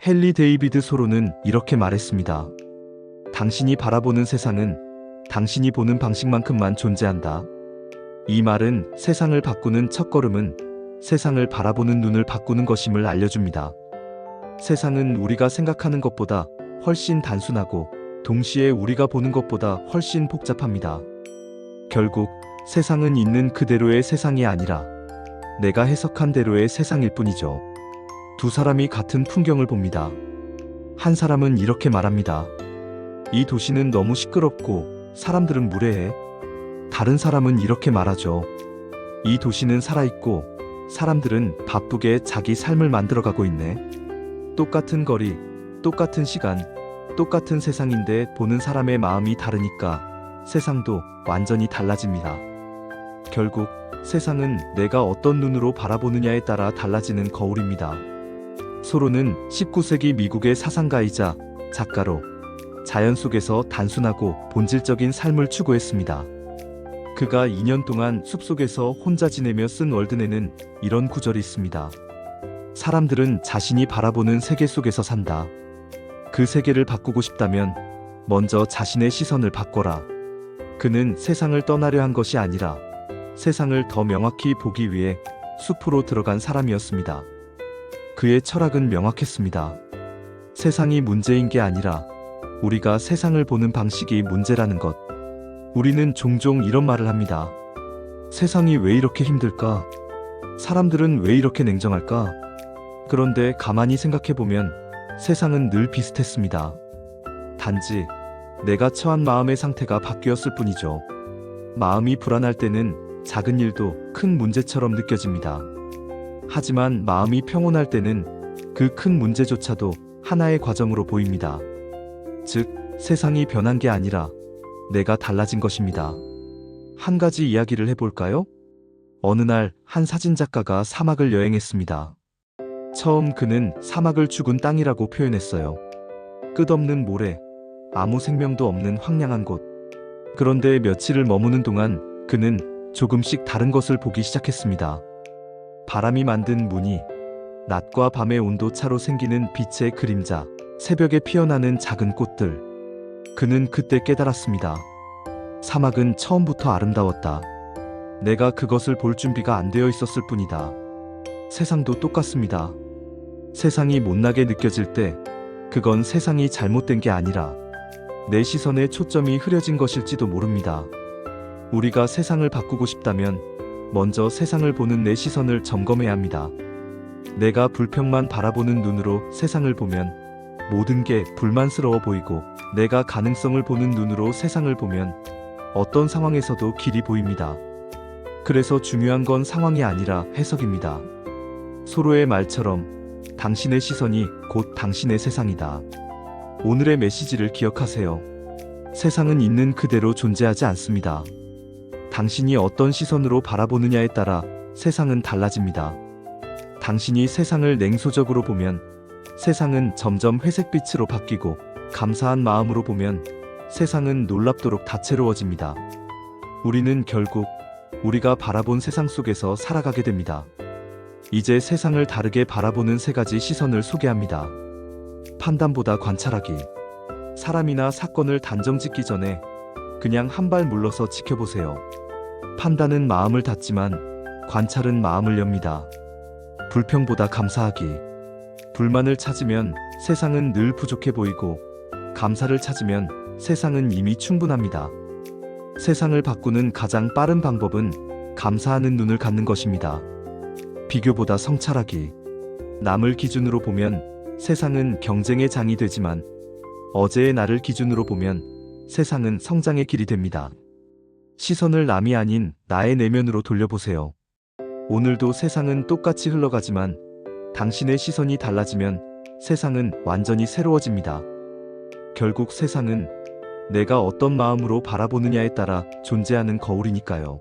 헨리 데이비드 소로는 이렇게 말했습니다. 당신이 바라보는 세상은 당신이 보는 방식만큼만 존재한다. 이 말은 세상을 바꾸는 첫걸음은 세상을 바라보는 눈을 바꾸는 것임을 알려줍니다. 세상은 우리가 생각하는 것보다 훨씬 단순하고 동시에 우리가 보는 것보다 훨씬 복잡합니다. 결국 세상은 있는 그대로의 세상이 아니라 내가 해석한 대로의 세상일 뿐이죠. 두 사람이 같은 풍경을 봅니다. 한 사람은 이렇게 말합니다. 이 도시는 너무 시끄럽고 사람들은 무례해. 다른 사람은 이렇게 말하죠. 이 도시는 살아있고 사람들은 바쁘게 자기 삶을 만들어가고 있네. 똑같은 거리, 똑같은 시간, 똑같은 세상인데 보는 사람의 마음이 다르니까 세상도 완전히 달라집니다. 결국 세상은 내가 어떤 눈으로 바라보느냐에 따라 달라지는 거울입니다. 소로는 19세기 미국의 사상가이자 작가로 자연 속에서 단순하고 본질적인 삶을 추구했습니다. 그가 2년 동안 숲속에서 혼자 지내며 쓴 월드내는 이런 구절이 있습니다. 사람들은 자신이 바라보는 세계 속에서 산다. 그 세계를 바꾸고 싶다면 먼저 자신의 시선을 바꿔라. 그는 세상을 떠나려 한 것이 아니라 세상을 더 명확히 보기 위해 숲으로 들어간 사람이었습니다. 그의 철학은 명확했습니다. 세상이 문제인 게 아니라 우리가 세상을 보는 방식이 문제라는 것. 우리는 종종 이런 말을 합니다. 세상이 왜 이렇게 힘들까? 사람들은 왜 이렇게 냉정할까? 그런데 가만히 생각해보면 세상은 늘 비슷했습니다. 단지 내가 처한 마음의 상태가 바뀌었을 뿐이죠. 마음이 불안할 때는 작은 일도 큰 문제처럼 느껴집니다. 하지만 마음이 평온할 때는 그 큰 문제조차도 하나의 과정으로 보입니다. 즉, 세상이 변한 게 아니라 내가 달라진 것입니다. 한 가지 이야기를 해볼까요? 어느 날 한 사진작가가 사막을 여행했습니다. 처음 그는 사막을 죽은 땅이라고 표현했어요. 끝없는 모래, 아무 생명도 없는 황량한 곳. 그런데 며칠을 머무는 동안 그는 조금씩 다른 것을 보기 시작했습니다. 바람이 만든 무늬, 낮과 밤의 온도차로 생기는 빛의 그림자, 새벽에 피어나는 작은 꽃들. 그는 그때 깨달았습니다. 사막은 처음부터 아름다웠다. 내가 그것을 볼 준비가 안 되어 있었을 뿐이다. 세상도 똑같습니다. 세상이 못나게 느껴질 때 그건 세상이 잘못된 게 아니라 내 시선의 초점이 흐려진 것일지도 모릅니다. 우리가 세상을 바꾸고 싶다면 먼저 세상을 보는 내 시선을 점검해야 합니다. 내가 불평만 바라보는 눈으로 세상을 보면 모든 게 불만스러워 보이고 내가 가능성을 보는 눈으로 세상을 보면 어떤 상황에서도 길이 보입니다. 그래서 중요한 건 상황이 아니라 해석입니다. 소로의 말처럼 당신의 시선이 곧 당신의 세상이다. 오늘의 메시지를 기억하세요. 세상은 있는 그대로 존재하지 않습니다. 당신이 어떤 시선으로 바라보느냐에 따라 세상은 달라집니다. 당신이 세상을 냉소적으로 보면 세상은 점점 회색빛으로 바뀌고 감사한 마음으로 보면 세상은 놀랍도록 다채로워집니다. 우리는 결국 우리가 바라본 세상 속에서 살아가게 됩니다. 이제 세상을 다르게 바라보는 세 가지 시선을 소개합니다. 판단보다 관찰하기. 사람이나 사건을 단정짓기 전에 그냥 한 발 물러서 지켜보세요. 판단은 마음을 닫지만 관찰은 마음을 엽니다. 불평보다 감사하기. 불만을 찾으면 세상은 늘 부족해 보이고 감사를 찾으면 세상은 이미 충분합니다. 세상을 바꾸는 가장 빠른 방법은 감사하는 눈을 갖는 것입니다. 비교보다 성찰하기. 남을 기준으로 보면 세상은 경쟁의 장이 되지만 어제의 나를 기준으로 보면 세상은 성장의 길이 됩니다. 시선을 남이 아닌 나의 내면으로 돌려보세요. 오늘도 세상은 똑같이 흘러가지만 당신의 시선이 달라지면 세상은 완전히 새로워집니다. 결국 세상은 내가 어떤 마음으로 바라보느냐에 따라 존재하는 거울이니까요.